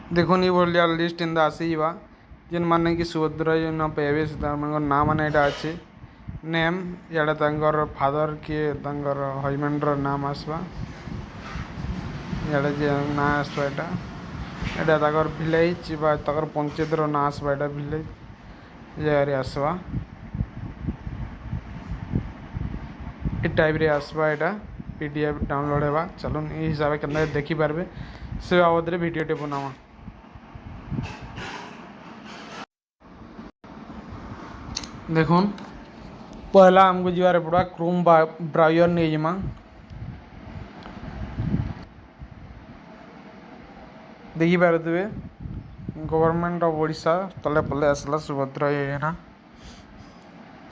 देखुन ये भलिया लिस्ट इंदा आसीबा जेन माने कि सुभद्रा योजना पेबे से तार नाम माने एटा अछि नेम याडा तांगर फादर के तांगर हजबैंड रो नाम आसबा याडा जे ना आसबा एटा ताकर विलेज बा ताकर पंचायत रो ना आसबा एटा विलेज यारे आसबा ए टाइप रे आसबा एटा पीडीएफ डाउनलोड हेबा चलुन ए हिसाब से केनता देखि पारबे से बाबद रे वीडियो टे बनावा। देखुन पहला हमको जीवार पड़ा क्रोम ब्राउजर नहीं जमा देखी पारे गवर्नमेंट ऑफ ओडिशा तले पले आसला सुभद्रा योजना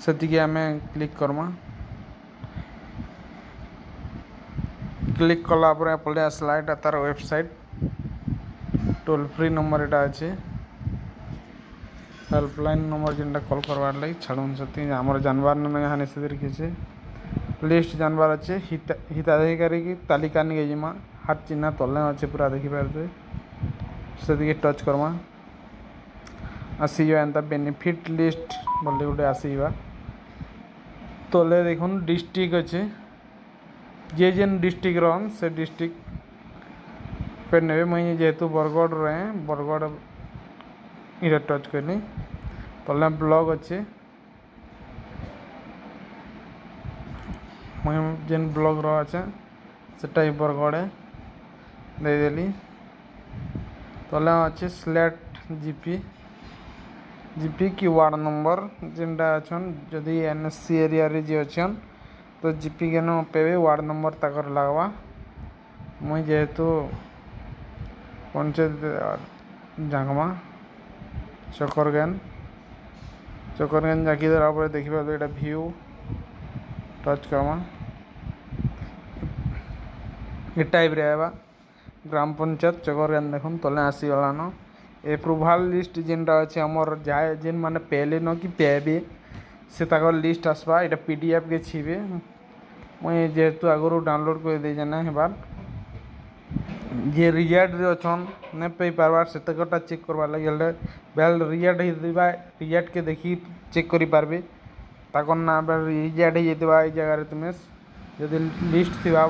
से आम क्लिक करमा क्लिक कला पले आसला एटा तार वेबसाइट टोल फ्री नंबर एटा अच्छे हेल्पलाइन नंबर जेनटा कॉल करवार लगी छाड़ून से आमर जानवर ना से किसी लिस्ट जानवर अच्छे हिताधिकारी की तालिका नहीं जिमा हाथ चिन्ह तले अच्छे पूरा देखी पारे से टच करमा आसीबा एंता बेनिफिट लिस्ट बोले गोटे आसीबा तले देखुन डिस्ट्रिक्ट अच्छे जे जेन डिस्ट्रिक्ट रन से डिस्ट्रिक्ट पे ने मुझे जेहेतु बरगढ़ रहे बरगढ़ इधर टच करनी तले ब्लॉग अच्छे मुझे जेन ब्लॉग रहा अच्छे सेटा ही बरगढ़ दे देली तले अच्छे सिलेक्ट जीपी जीपी की वार्ड नंबर जेनटा अच्छन जदि एनएससी एरिया रे जे अच्छन तो जीपी के न पेबे वार्ड नंबर तक लगवा मुई जेहेतु पंचायत जागमा चकरगेन जाकि देला देखी पारे एटा व्यू टच करमा ये टाइप रे आएबा ग्राम पंचायत चकरगेन देखुन तले आसीगलान एप्रुवाल लिस्ट जेनटा अच्छे आमर जाए जेन माने पहले न कि पेबे से ताकर लिस्ट आसबा एटा पीडीएफ के छिबे मुई जेहेतु आगु डाउनलोड कर दे जाना हेबार जे रिजल्ट रे अछन ने पे पारबार से तकटा चेक करवा लगे बेल रिजल्ट हिबा रिजल्ट के देखी चेक करि पारबे ताकर ना रिजल्ट हे जइतबा ए जगह रे तुमे जदि लिस्ट थिबा